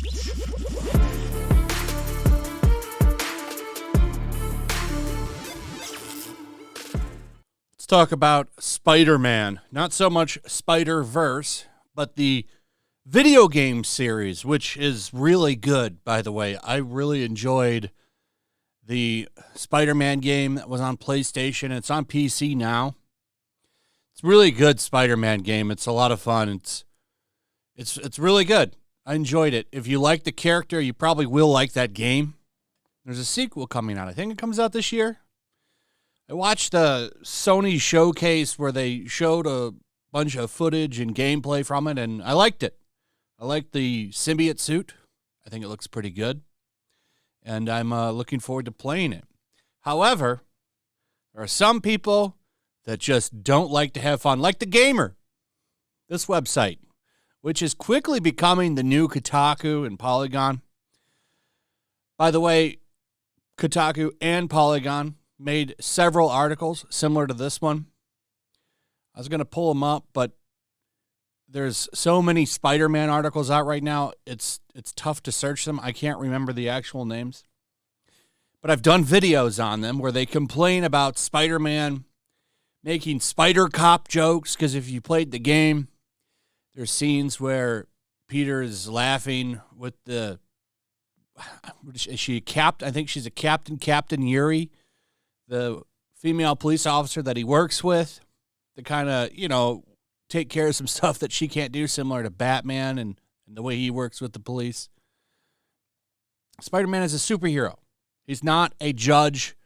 Let's talk about Spider-Man. Not so much Spider-Verse, but the video game series, which is really good, by the way. I really enjoyed the Spider-Man game that was on PlayStation. It's on PC now. It's a really good Spider-Man game. It's a lot of fun. It's really good. I enjoyed it. If you like the character, you probably will like that game. There's a sequel coming out. I think it comes out this year. I watched the Sony showcase where they showed a bunch of footage and gameplay from it, and I liked it. I liked the symbiote suit. I think it looks pretty good, and I'm looking forward to playing it. However, there are some people that just don't like to have fun, like The Gamer, this website, which is quickly becoming the new Kotaku and Polygon. By the way, Kotaku and Polygon made several articles similar to this one. I was going to pull them up, but there's so many Spider-Man articles out right now, it's tough to search them. I can't remember the actual names. But I've done videos on them where they complain about Spider-Man making Spider Cop jokes, because if you played the game, there's scenes where Peter is laughing with is she a captain? I think she's a captain, Captain Yuri, the female police officer that he works with, to kind of, take care of some stuff that she can't do, similar to Batman and the way he works with the police. Spider-Man is a superhero. He's not a judge,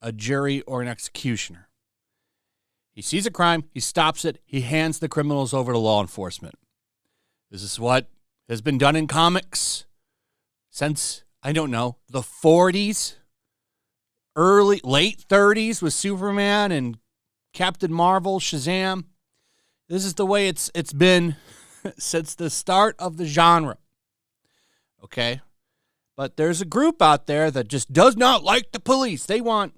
a jury, or an executioner. He sees a crime, he stops it, he hands the criminals over to law enforcement. This is what has been done in comics since, I don't know, the 40s. Late 30s with Superman and Captain Marvel, Shazam. This is the way it's been since the start of the genre. Okay? But there's a group out there that just does not like the police. They want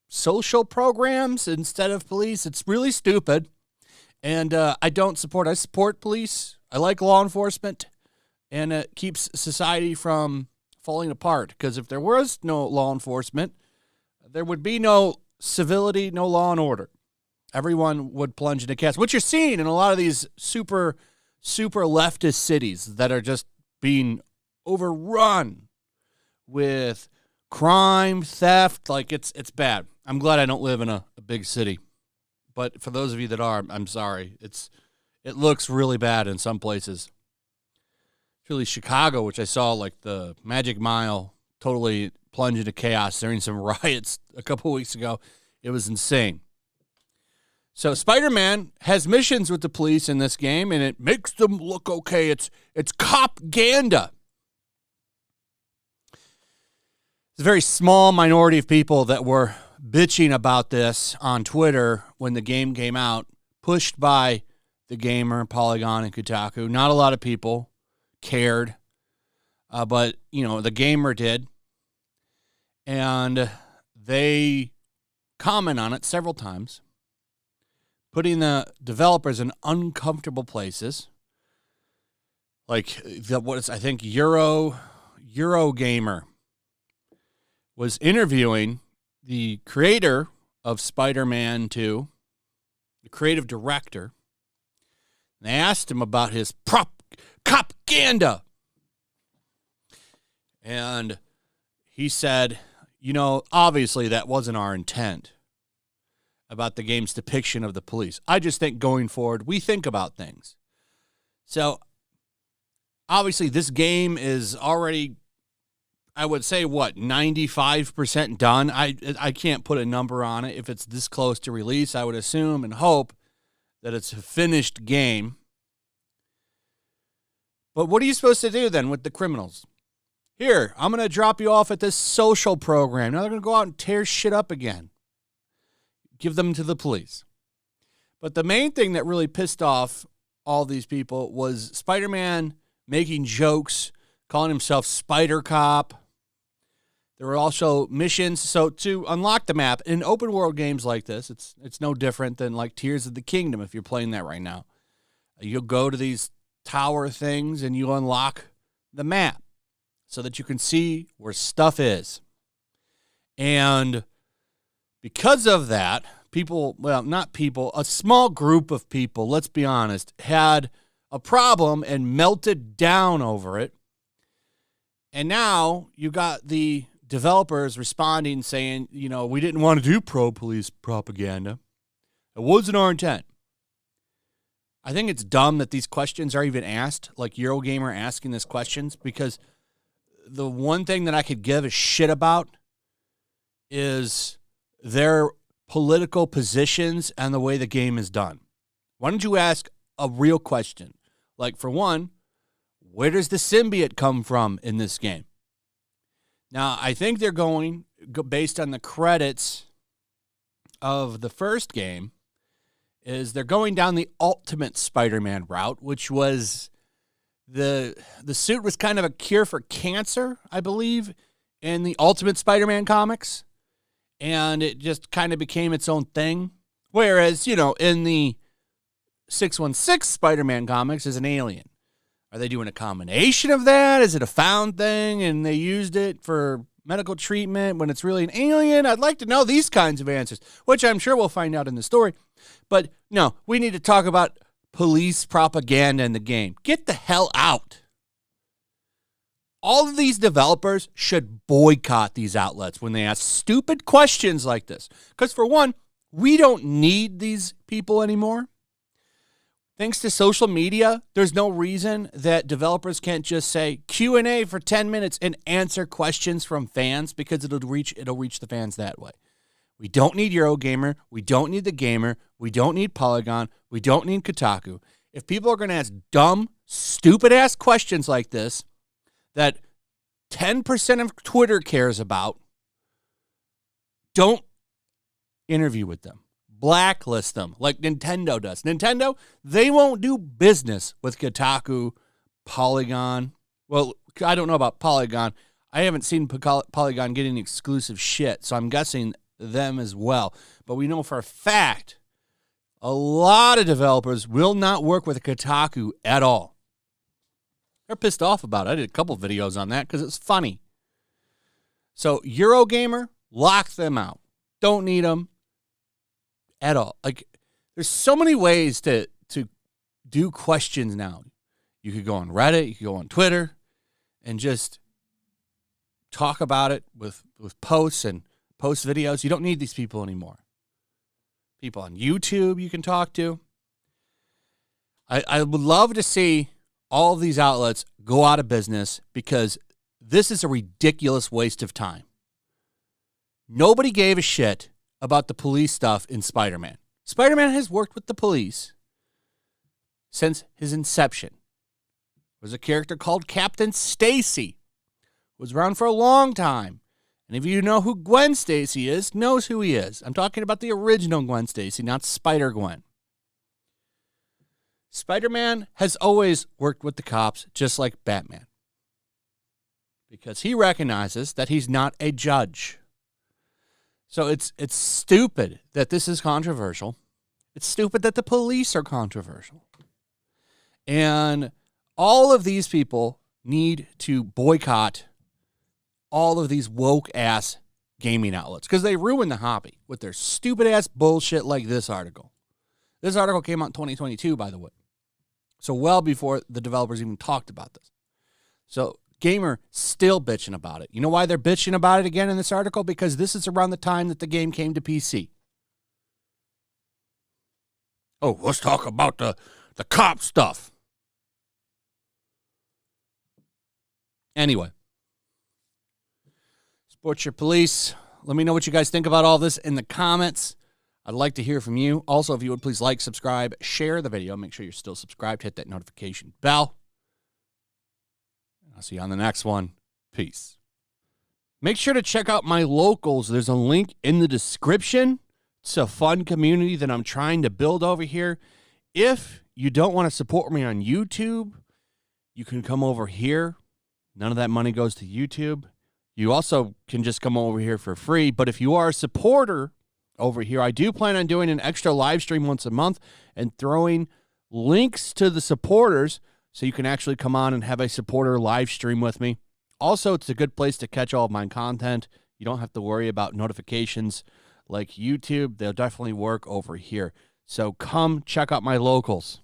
social programs instead of police. It's really stupid. And I don't support. I support police. I like law enforcement. And it keeps society from falling apart, because if there was no law enforcement, there would be no civility, no law and order. Everyone would plunge into chaos, which you're seeing in a lot of these super leftist cities that are just being overrun with crime, theft. Like, it's bad. I'm glad I don't live in a big city, but for those of you that are, I'm sorry. It looks really bad in some places. Really, Chicago, which I saw, like the Magic Mile, totally plunged into chaos during some riots a couple weeks ago. It was insane. So Spider-Man has missions with the police in this game, and it makes them look okay. It's cop-ganda. It's a very small minority of people that were bitching about this on Twitter when the game came out, pushed by The Gamer, Polygon, and Kotaku. Not a lot of people cared, but the Gamer did, and they comment on it several times, putting the developers in uncomfortable places. Like I think Eurogamer was interviewing the creator of Spider-Man 2, the creative director. And they asked him about his propaganda. And he said, obviously that wasn't our intent about the game's depiction of the police. I just think going forward, we think about things. So obviously this game is already, I would say, 95% done. I can't put a number on it. If it's this close to release, I would assume and hope that it's a finished game. But what are you supposed to do then with the criminals? Here, I'm going to drop you off at this social program. Now they're going to go out and tear shit up again. Give them to the police. But the main thing that really pissed off all these people was Spider-Man making jokes, calling himself Spider Cop. There were also missions. So to unlock the map in open world games like this, it's no different than like Tears of the Kingdom if you're playing that right now. You'll go to these tower things and you unlock the map so that you can see where stuff is. And because of that, a small group of people, let's be honest, had a problem and melted down over it. And now you got the developers responding saying, we didn't want to do pro-police propaganda. It wasn't our intent. I think it's dumb that these questions are even asked, like Eurogamer asking these questions, because the one thing that I could give a shit about is their political positions and the way the game is done. Why don't you ask a real question? Like, for one, where does the symbiote come from in this game? Now, I think they're going, based on the credits of the first game, is they're going down the Ultimate Spider-Man route, which was the suit was kind of a cure for cancer, I believe, in the Ultimate Spider-Man comics. And it just kind of became its own thing. Whereas, in the 616 Spider-Man comics is an alien. Are they doing a combination of that? Is it a found thing and they used it for medical treatment when it's really an alien? I'd like to know these kinds of answers, which I'm sure we'll find out in the story. But no, we need to talk about police propaganda in the game. Get the hell out. All of these developers should boycott these outlets when they ask stupid questions like this. Because for one, we don't need these people anymore. Thanks to social media, there's no reason that developers can't just say Q&A for 10 minutes and answer questions from fans, because it'll reach the fans that way. We don't need Eurogamer. We don't need The Gamer. We don't need Polygon. We don't need Kotaku. If people are going to ask dumb, stupid-ass questions like this that 10% of Twitter cares about, don't interview with them. Blacklist them like Nintendo does. Nintendo, they won't do business with Kotaku, Polygon. Well, I don't know about Polygon. I haven't seen Polygon get any exclusive shit, so I'm guessing them as well. But we know for a fact a lot of developers will not work with Kotaku at all. They're pissed off about it. I did a couple videos on that because it's funny. So Eurogamer, lock them out. Don't need them at all. Like, there's so many ways to do questions now. You could go on Reddit, you could go on Twitter, and just talk about it with posts and post videos. You don't need these people anymore. People on YouTube you can talk to. I would love to see all of these outlets go out of business, because this is a ridiculous waste of time. Nobody gave a shit about the police stuff in Spider-Man. Spider-Man has worked with the police since his inception. There was a character called Captain Stacy, who was around for a long time. And if you know who Gwen Stacy is, knows who he is. I'm talking about the original Gwen Stacy, not Spider-Gwen. Spider-Man has always worked with the cops, just like Batman, because he recognizes that he's not a judge. So it's stupid that this is controversial. It's stupid that the police are controversial. And all of these people need to boycott all of these woke-ass gaming outlets, because they ruin the hobby with their stupid-ass bullshit like this article. This article came out in 2022, by the way. So well before the developers even talked about this. So Gamer still bitching about it. You know why they're bitching about it again in this article? Because this is around the time that the game came to PC. Oh, let's talk about the cop stuff. Anyway. Support your police. Let me know what you guys think about all this in the comments. I'd like to hear from you. Also, if you would please like, subscribe, share the video. Make sure you're still subscribed. Hit that notification bell. I'll see you on the next one. Peace. Make sure to check out my locals. There's a link in the description. It's a fun community that I'm trying to build over here. If you don't want to support me on YouTube, you can come over here. None of that money goes to YouTube. You also can just come over here for free. But if you are a supporter over here, I do plan on doing an extra live stream once a month and throwing links to the supporters so you can actually come on and have a supporter live stream with me. Also, it's a good place to catch all of my content. You don't have to worry about notifications like YouTube. They'll definitely work over here. So come check out my locals.